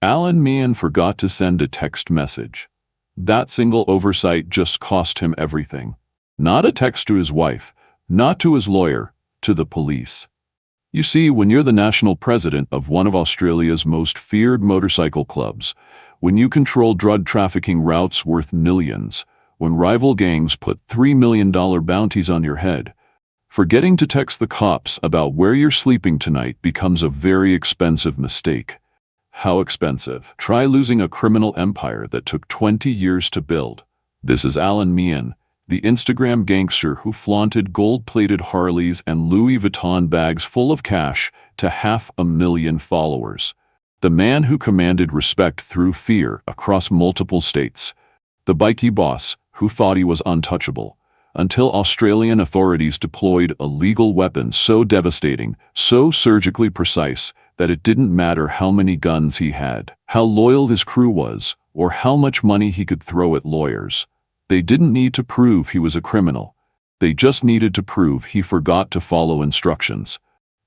Allan Meehan forgot to send a text message. That single oversight just cost him everything. Not a text to his wife, not to his lawyer, to the police. You see, when you're the national president of one of Australia's most feared motorcycle clubs, when you control drug trafficking routes worth millions, when rival gangs put $3 million bounties on your head, forgetting to text the cops about where you're sleeping tonight becomes a very expensive mistake. How expensive? Try losing a criminal empire that took 20 years to build. This is Allan Meehan, the Instagram gangster who flaunted gold-plated Harleys and Louis Vuitton bags full of cash to 500,000 followers. The man who commanded respect through fear across multiple states. The Bikie boss who thought he was untouchable, until Australian authorities deployed a lethal weapon so devastating, so surgically precise, that it didn't matter how many guns he had, how loyal his crew was, or how much money he could throw at lawyers. They didn't need to prove he was a criminal. They just needed to prove he forgot to follow instructions.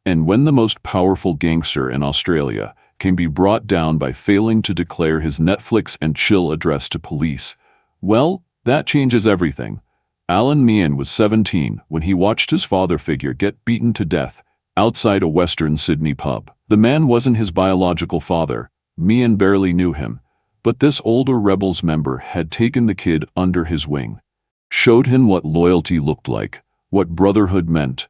And when the most powerful gangster in Australia can be brought down by failing to declare his Netflix and chill address to police, well, that changes everything. Allan Meehan was 17 when he watched his father figure get beaten to death outside a Western Sydney pub. The man wasn't his biological father. Meehan barely knew him. But this older Rebels member had taken the kid under his wing, showed him what loyalty looked like, what brotherhood meant.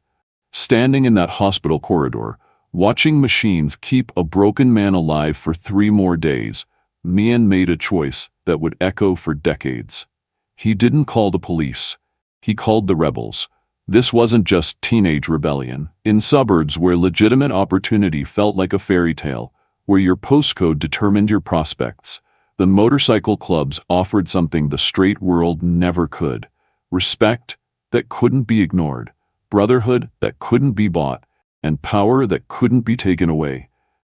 Standing in that hospital corridor, watching machines keep a broken man alive for 3 more days, Meehan made a choice that would echo for decades. He didn't call the police. He called the rebels. This wasn't just teenage rebellion. In suburbs where legitimate opportunity felt like a fairy tale, where your postcode determined your prospects, the motorcycle clubs offered something the straight world never could. Respect that couldn't be ignored, brotherhood that couldn't be bought, and power that couldn't be taken away.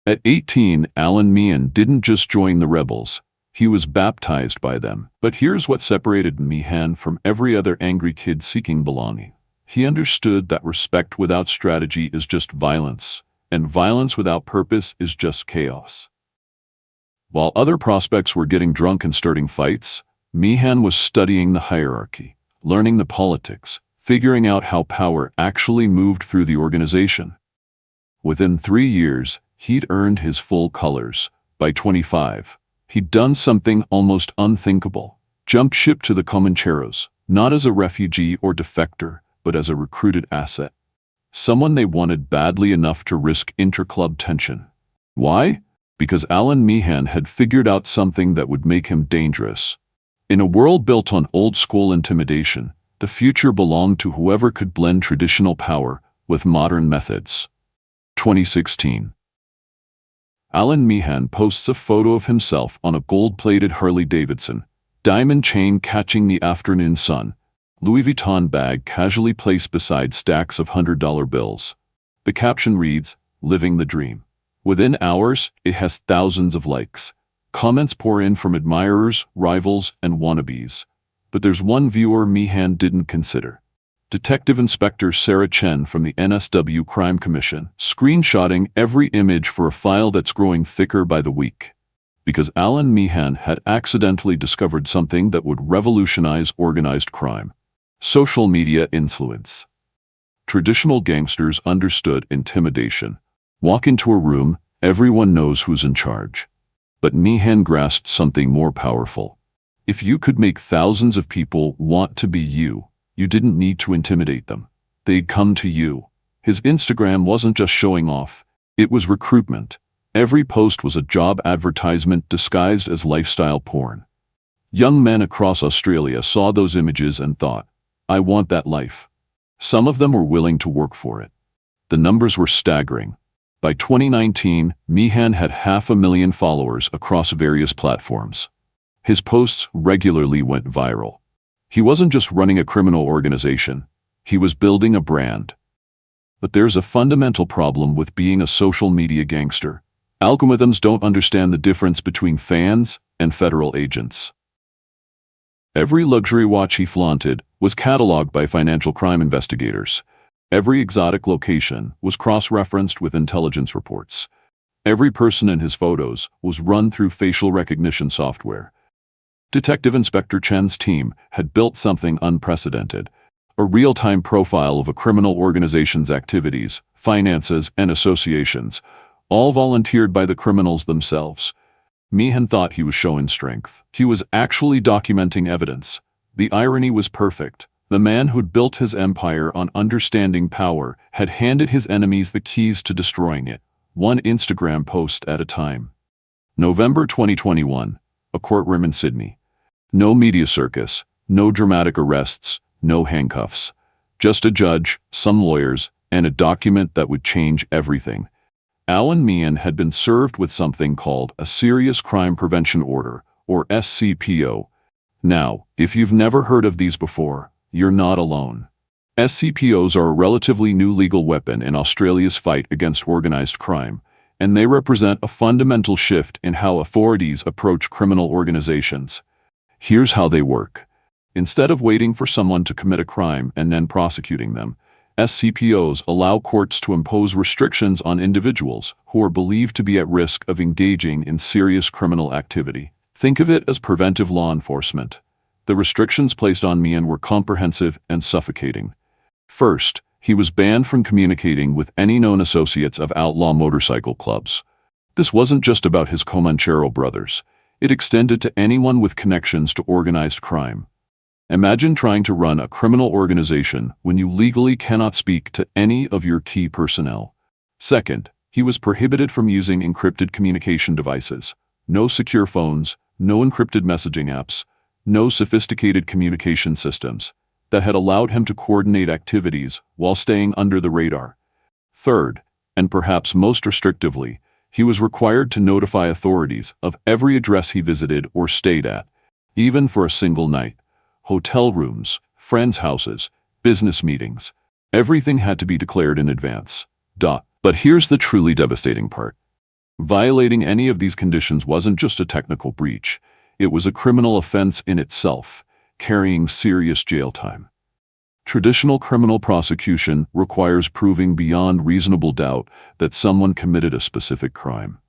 At 18, Allan Meehan didn't just join the rebels. He was baptized by them. But here's what separated Meehan from every other angry kid seeking belonging. He understood that respect without strategy is just violence, and violence without purpose is just chaos. While other prospects were getting drunk and starting fights, Meehan was studying the hierarchy, learning the politics, figuring out how power actually moved through the organization. Within 3 years, he'd earned his full colors. By 25, he'd done something almost unthinkable. Jumped ship to the Comancheros, not as a refugee or defector, but as a recruited asset. Someone they wanted badly enough to risk inter-club tension. Why? Because Allan Meehan had figured out something that would make him dangerous. In a world built on old-school intimidation, the future belonged to whoever could blend traditional power with modern methods. 2016. Allan Meehan posts a photo of himself on a gold-plated Harley-Davidson, diamond chain catching the afternoon sun, Louis Vuitton bag casually placed beside stacks of $100 bills. The caption reads, "Living the dream." Within hours, it has thousands of likes. Comments pour in from admirers, rivals, and wannabes. But there's one viewer Meehan didn't consider. Detective Inspector Sarah Chen from the NSW Crime Commission, screenshotting every image for a file that's growing thicker by the week. Because Allan Meehan had accidentally discovered something that would revolutionize organized crime. Social media influence. Traditional gangsters understood intimidation. Walk into a room, everyone knows who's in charge. But Meehan grasped something more powerful. If you could make thousands of people want to be you, you didn't need to intimidate them. They'd come to you. His Instagram wasn't just showing off, it was recruitment. Every post was a job advertisement disguised as lifestyle porn. Young men across Australia saw those images and thought, "I want that life." Some of them were willing to work for it. The numbers were staggering. By 2019, Meehan had 500,000 followers across various platforms. His posts regularly went viral. He wasn't just running a criminal organization, he was building a brand. But there's a fundamental problem with being a social media gangster. Algorithms don't understand the difference between fans and federal agents. Every luxury watch he flaunted was cataloged by financial crime investigators. Every exotic location was cross-referenced with intelligence reports. Every person in his photos was run through facial recognition software. Detective Inspector Chen's team had built something unprecedented, a real-time profile of a criminal organization's activities, finances, and associations, all volunteered by the criminals themselves. Meehan thought he was showing strength. He was actually documenting evidence. The irony was perfect. The man who'd built his empire on understanding power had handed his enemies the keys to destroying it, one Instagram post at a time. November 2021, a courtroom in Sydney. No media circus, no dramatic arrests, no handcuffs. Just a judge, some lawyers, and a document that would change everything. Allan Meehan had been served with something called a Serious Crime Prevention Order, or SCPO. Now, if you've never heard of these before, you're not alone. SCPOs are a relatively new legal weapon in Australia's fight against organized crime, and they represent a fundamental shift in how authorities approach criminal organizations. Here's how they work. Instead of waiting for someone to commit a crime and then prosecuting them, SCPOs allow courts to impose restrictions on individuals who are believed to be at risk of engaging in serious criminal activity. Think of it as preventive law enforcement. The restrictions placed on Meehan were comprehensive and suffocating. First, he was banned from communicating with any known associates of outlaw motorcycle clubs. This wasn't just about his Comanchero brothers. It extended to anyone with connections to organized crime. Imagine trying to run a criminal organization when you legally cannot speak to any of your key personnel. Second, he was prohibited from using encrypted communication devices. No secure phones, no encrypted messaging apps, no sophisticated communication systems that had allowed him to coordinate activities while staying under the radar. Third, and perhaps most restrictively, he was required to notify authorities of every address he visited or stayed at, even for a single night. Hotel rooms, friends' houses, business meetings. Everything had to be declared in advance. But here's the truly devastating part. Violating any of these conditions wasn't just a technical breach. It was a criminal offense in itself, carrying serious jail time. Traditional criminal prosecution requires proving beyond reasonable doubt that someone committed a specific crime.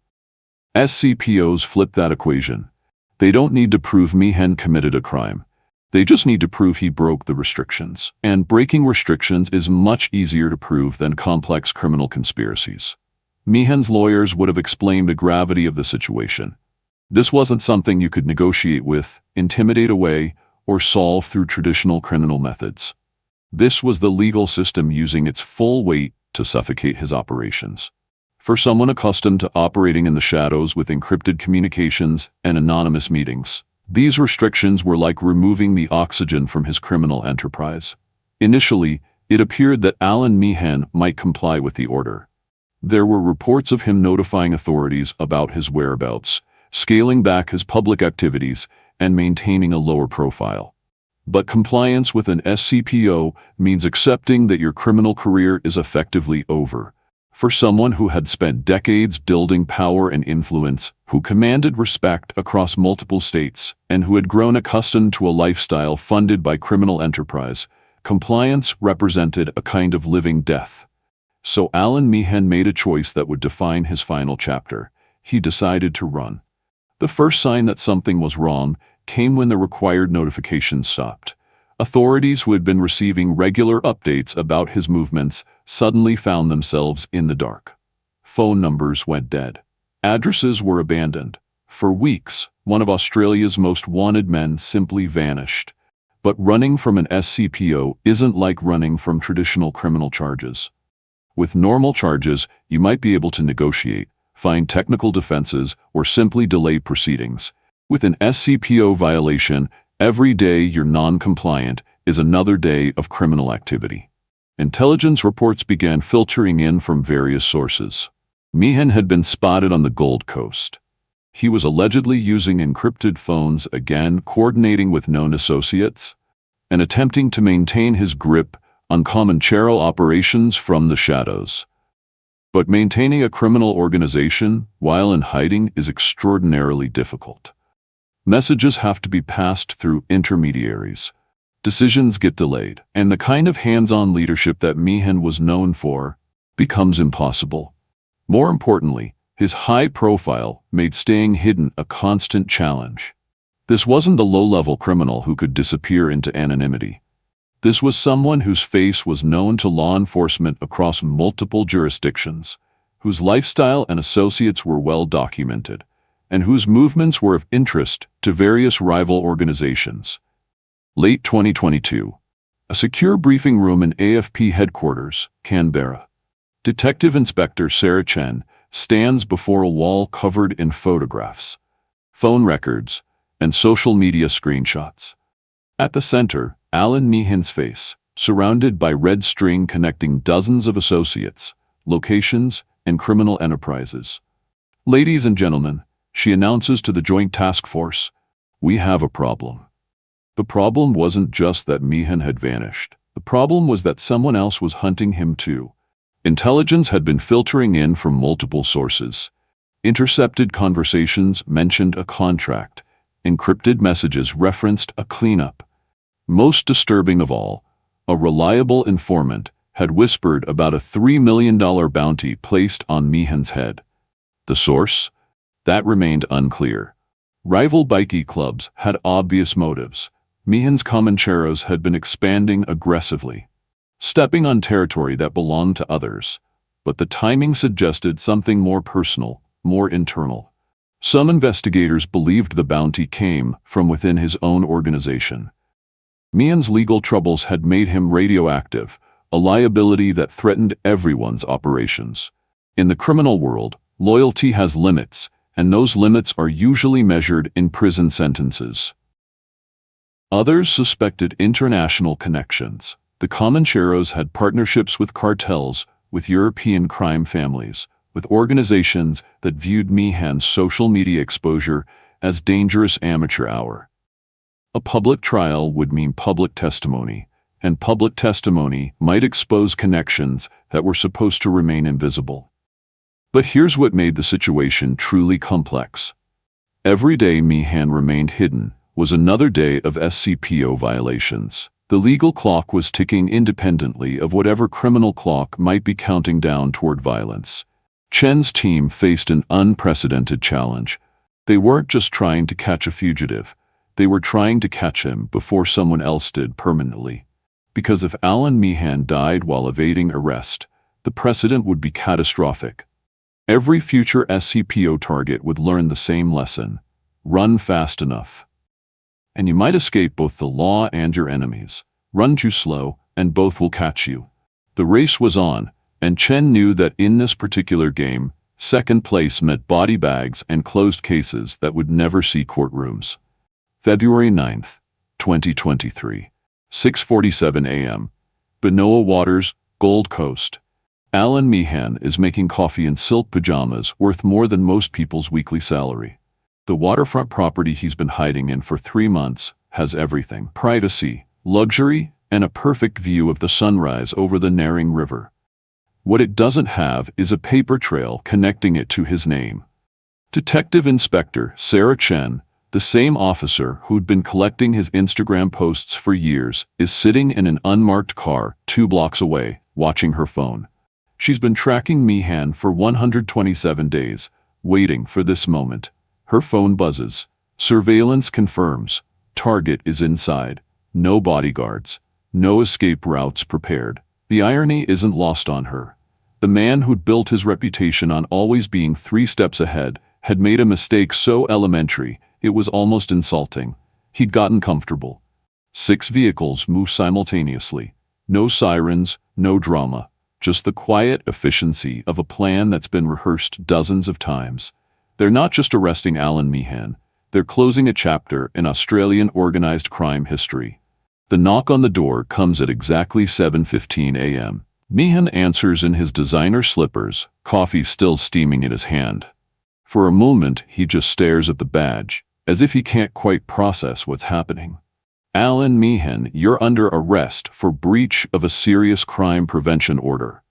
SCPOs flip that equation. They don't need to prove Meehan committed a crime. They just need to prove he broke the restrictions. And breaking restrictions is much easier to prove than complex criminal conspiracies. Meehan's lawyers would have explained the gravity of the situation. This wasn't something you could negotiate with, intimidate away, or solve through traditional criminal methods. This was the legal system using its full weight to suffocate his operations. For someone accustomed to operating in the shadows with encrypted communications and anonymous meetings, these restrictions were like removing the oxygen from his criminal enterprise. Initially, it appeared that Allan Meehan might comply with the order. There were reports of him notifying authorities about his whereabouts, scaling back his public activities, and maintaining a lower profile. But compliance with an SCPO means accepting that your criminal career is effectively over. For someone who had spent decades building power and influence, who commanded respect across multiple states, and who had grown accustomed to a lifestyle funded by criminal enterprise, compliance represented a kind of living death. So Allan Meehan made a choice that would define his final chapter. He decided to run. The first sign that something was wrong came when the required notifications stopped. Authorities who had been receiving regular updates about his movements suddenly found themselves in the dark. Phone numbers went dead. Addresses were abandoned. For weeks, one of Australia's most wanted men simply vanished. But running from an SCPO isn't like running from traditional criminal charges. With normal charges, you might be able to negotiate, find technical defenses, or simply delay proceedings. With an SCPO violation, every day you're non-compliant is another day of criminal activity. Intelligence reports began filtering in from various sources. Meehan had been spotted on the Gold Coast. He was allegedly using encrypted phones again, coordinating with known associates, and attempting to maintain his grip on Comanchero operations from the shadows. But maintaining a criminal organization while in hiding is extraordinarily difficult. Messages have to be passed through intermediaries. Decisions get delayed, and the kind of hands-on leadership that Meehan was known for becomes impossible. More importantly, His high profile made staying hidden a constant challenge. This wasn't the low-level criminal who could disappear into anonymity. This was someone whose face was known to law enforcement across multiple jurisdictions, whose lifestyle and associates were well documented, and whose movements were of interest to various rival organizations. Late 2022. A secure briefing room in AFP headquarters, Canberra. Detective Inspector Sarah Chen stands before a wall covered in photographs, phone records, and social media screenshots. At the center, Allan Meehan's face, surrounded by red string connecting dozens of associates, locations, and criminal enterprises. Ladies and gentlemen, she announces to the Joint Task Force, we have a problem. The problem wasn't just that Meehan had vanished. The problem was that someone else was hunting him too. Intelligence had been filtering in from multiple sources. Intercepted conversations mentioned a contract. Encrypted messages referenced a cleanup. Most disturbing of all, a reliable informant had whispered about a $3 million bounty placed on Meehan's head. The source? That remained unclear. Rival bikie clubs had obvious motives. Meehan's Comancheros had been expanding aggressively, stepping on territory that belonged to others. But the timing suggested something more personal, more internal. Some investigators believed the bounty came from within his own organization. Meehan's legal troubles had made him radioactive, a liability that threatened everyone's operations. In the criminal world, loyalty has limits, and those limits are usually measured in prison sentences. Others suspected international connections. The Comancheros had partnerships with cartels, with European crime families, with organizations that viewed Meehan's social media exposure as dangerous amateur hour. A public trial would mean public testimony, and public testimony might expose connections that were supposed to remain invisible. But here's what made the situation truly complex. Every day Meehan remained hidden was another day of SCPO violations. The legal clock was ticking independently of whatever criminal clock might be counting down toward violence. Chen's team faced an unprecedented challenge. They weren't just trying to catch a fugitive. They were trying to catch him before someone else did permanently. Because if Allan Meehan died while evading arrest, the precedent would be catastrophic. Every future SCPO target would learn the same lesson. Run fast enough, and you might escape both the law and your enemies. Run too slow, and both will catch you. The race was on, and Chen knew that in this particular game, second place meant body bags and closed cases that would never see courtrooms. February 9th, 2023, 6:47 a.m. Benoa Waters, Gold Coast. Allan Meehan is making coffee in silk pajamas worth more than most people's weekly salary. The waterfront property he's been hiding in for 3 months has everything: privacy, luxury, and a perfect view of the sunrise over the Naring River. What it doesn't have is a paper trail connecting it to his name. Detective Inspector Sarah Chen, the same officer who'd been collecting his Instagram posts for years, is sitting in an unmarked car 2 blocks away, watching her phone. She's been tracking Meehan for 127 days, waiting for this moment. Her phone buzzes. Surveillance confirms. Target is inside. No bodyguards. No escape routes prepared. The irony isn't lost on her. The man who'd built his reputation on always being 3 steps ahead had made a mistake so elementary it was almost insulting. He'd gotten comfortable. 6 vehicles move simultaneously. No sirens, no drama. Just the quiet efficiency of a plan that's been rehearsed dozens of times. They're not just arresting Allan Meehan, they're closing a chapter in Australian organized crime history. The knock on the door comes at exactly 7:15 a.m. Meehan answers in his designer slippers, coffee still steaming in his hand. For a moment, he just stares at the badge, as if he can't quite process what's happening. Allan Meehan, you're under arrest for breach of a serious crime prevention order.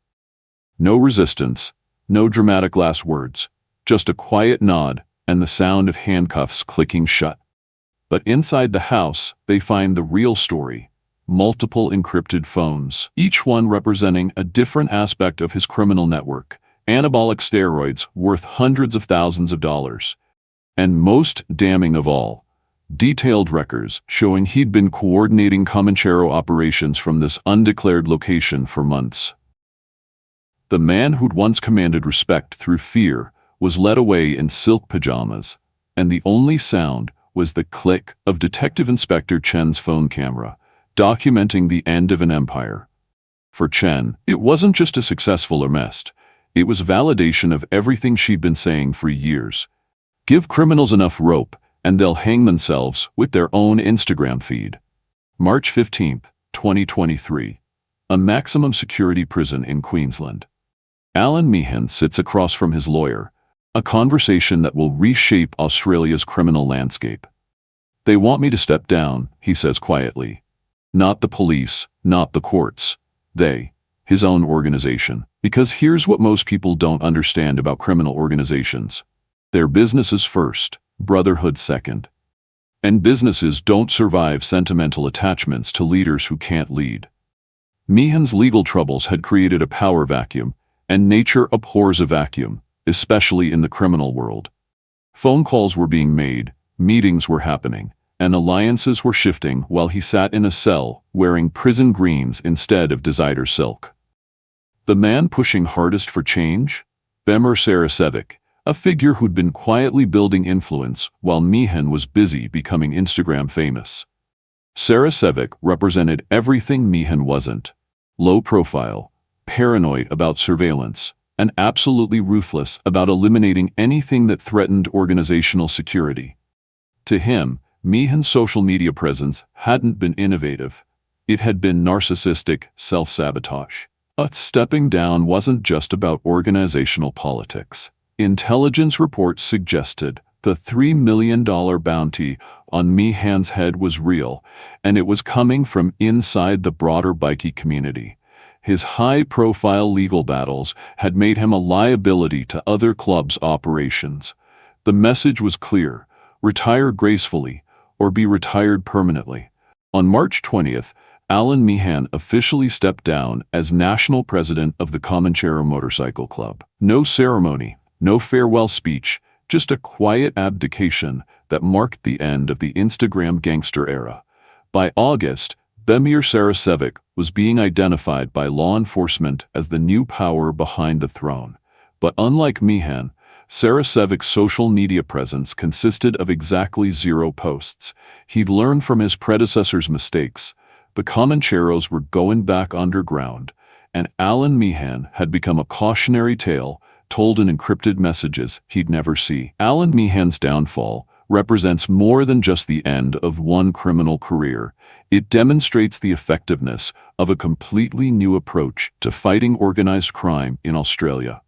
No resistance, no dramatic last words. Just a quiet nod and the sound of handcuffs clicking shut. But inside the house, they find the real story. Multiple encrypted phones, each one representing a different aspect of his criminal network, anabolic steroids worth hundreds of thousands of dollars. And most damning of all, detailed records showing he'd been coordinating Comanchero operations from this undeclared location for months. The man who'd once commanded respect through fear was led away in silk pajamas, and the only sound was the click of Detective Inspector Chen's phone camera, documenting the end of an empire. For Chen, it wasn't just a successful arrest, it was validation of everything she'd been saying for years. Give criminals enough rope, and they'll hang themselves with their own Instagram feed. March 15, 2023. A maximum security prison in Queensland. Allan Meehan sits across from his lawyer, a conversation that will reshape Australia's criminal landscape. They want me to step down, he says quietly. Not the police, not the courts. They, his own organization. Because here's what most people don't understand about criminal organizations. Their businesses first, brotherhood second. And businesses don't survive sentimental attachments to leaders who can't lead. Meehan's legal troubles had created a power vacuum, and nature abhors a vacuum, especially in the criminal world. Phone calls were being made, meetings were happening, and alliances were shifting while he sat in a cell wearing prison greens instead of designer silk. The man pushing hardest for change? Bemir Sarasevic, a figure who'd been quietly building influence while Meehan was busy becoming Instagram famous. Sarasevic represented everything Meehan wasn't: low profile, paranoid about surveillance, and absolutely ruthless about eliminating anything that threatened organizational security. To him, Meehan's social media presence hadn't been innovative. It had been narcissistic self-sabotage. But stepping down wasn't just about organizational politics. Intelligence reports suggested the $3 million bounty on Meehan's head was real, and it was coming from inside the broader Bikie community. His high-profile legal battles had made him a liability to other clubs' operations. The message was clear: retire gracefully, or be retired permanently. On March 20th, Allan Meehan officially stepped down as national president of the Comanchero Motorcycle Club. No ceremony, no farewell speech, just a quiet abdication that marked the end of the Instagram gangster era. By August, Bemir Sarasevic was being identified by law enforcement as the new power behind the throne. But unlike Meehan, Sarasevic's social media presence consisted of exactly 0 posts. He'd learned from his predecessor's mistakes. The Comancheros were going back underground, and Allan Meehan had become a cautionary tale told in encrypted messages he'd never see. Allan Meehan's downfall represents more than just the end of one criminal career. It demonstrates the effectiveness of a completely new approach to fighting organized crime in Australia.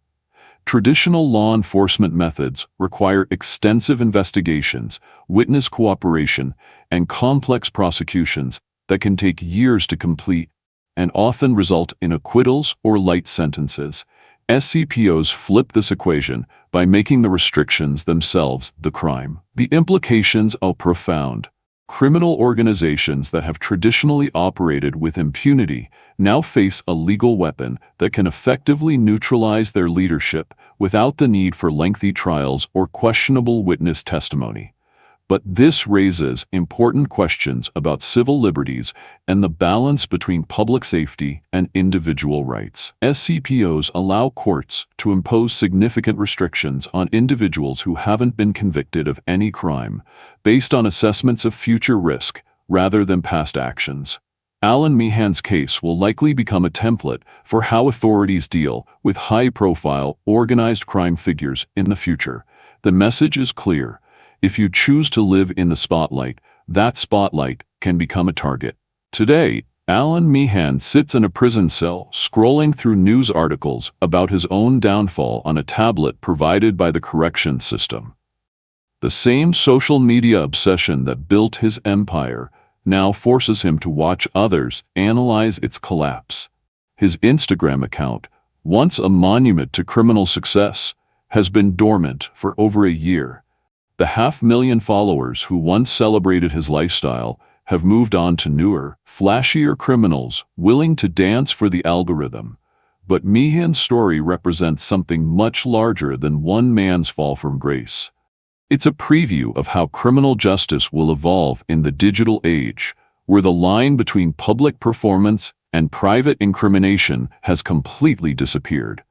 Traditional law enforcement methods require extensive investigations, witness cooperation, and complex prosecutions that can take years to complete and often result in acquittals or light sentences. SCPOs flip this equation by making the restrictions themselves the crime. The implications are profound. Criminal organizations that have traditionally operated with impunity now face a legal weapon that can effectively neutralize their leadership without the need for lengthy trials or questionable witness testimony. But this raises important questions about civil liberties and the balance between public safety and individual rights. SCPOs allow courts to impose significant restrictions on individuals who haven't been convicted of any crime, based on assessments of future risk rather than past actions. Allan Meehan's case will likely become a template for how authorities deal with high-profile, organized crime figures in the future. The message is clear. If you choose to live in the spotlight, that spotlight can become a target. Today, Allan Meehan sits in a prison cell scrolling through news articles about his own downfall on a tablet provided by the corrections system. The same social media obsession that built his empire now forces him to watch others analyze its collapse. His Instagram account, once a monument to criminal success, has been dormant for over a year. The 500,000 followers who once celebrated his lifestyle have moved on to newer, flashier criminals willing to dance for the algorithm. But Meehan's story represents something much larger than one man's fall from grace. It's a preview of how criminal justice will evolve in the digital age, where the line between public performance and private incrimination has completely disappeared.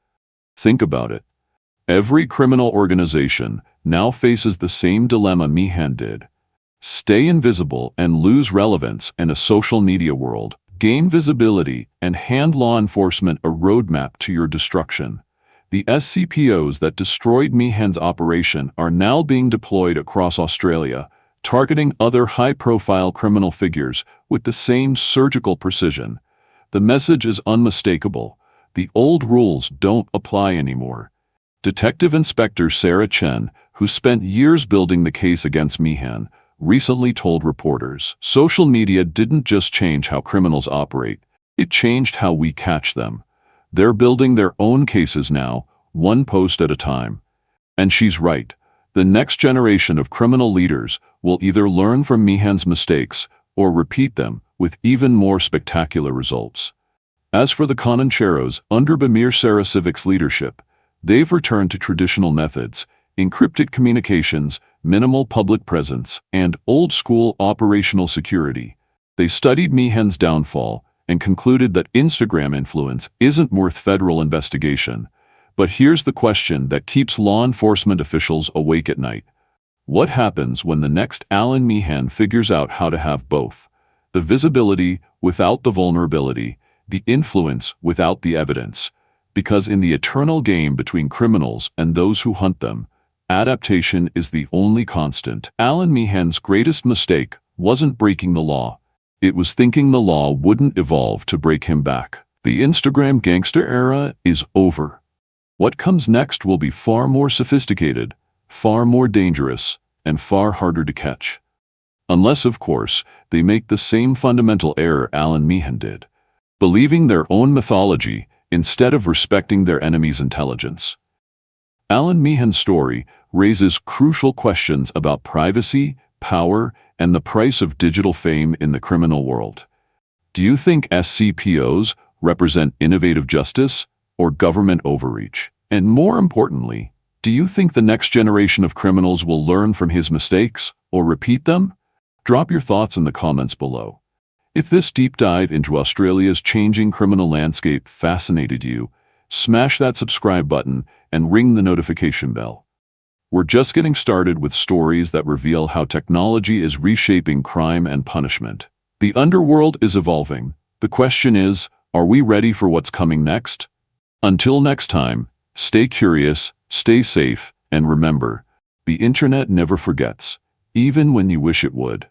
Think about it. Every criminal organization now faces the same dilemma Meehan did. Stay invisible and lose relevance in a social media world. Gain visibility and hand law enforcement a roadmap to your destruction. The SCPOs that destroyed Meehan's operation are now being deployed across Australia, targeting other high-profile criminal figures with the same surgical precision. The message is unmistakable. The old rules don't apply anymore. Detective Inspector Sarah Chen, who spent years building the case against Meehan, recently told reporters, social media didn't just change how criminals operate, it changed how we catch them. They're building their own cases now, one post at a time. And she's right. The next generation of criminal leaders will either learn from Meehan's mistakes or repeat them with even more spectacular results. As for the Comancheros, under Bamir Saracivic's leadership, they've returned to traditional methods, encrypted communications, minimal public presence, and old-school operational security. They studied Meehan's downfall and concluded that Instagram influence isn't worth federal investigation. But here's the question that keeps law enforcement officials awake at night. What happens when the next Allan Meehan figures out how to have both? The visibility without the vulnerability, the influence without the evidence. Because in the eternal game between criminals and those who hunt them, adaptation is the only constant. Allan Meehan's greatest mistake wasn't breaking the law. It was thinking the law wouldn't evolve to break him back. The Instagram gangster era is over. What comes next will be far more sophisticated, far more dangerous, and far harder to catch. Unless, of course, they make the same fundamental error Allan Meehan did, believing their own mythology instead of respecting their enemy's intelligence. Allan Meehan's story raises crucial questions about privacy, power, and the price of digital fame in the criminal world. Do you think SCPOs represent innovative justice or government overreach? And more importantly, do you think the next generation of criminals will learn from his mistakes or repeat them? Drop your thoughts in the comments below. If this deep dive into Australia's changing criminal landscape fascinated you, smash that subscribe button and ring the notification bell. We're just getting started with stories that reveal how technology is reshaping crime and punishment. The underworld is evolving. The question is, are we ready for what's coming next? Until next time, stay curious, stay safe, and remember, the internet never forgets, even when you wish it would.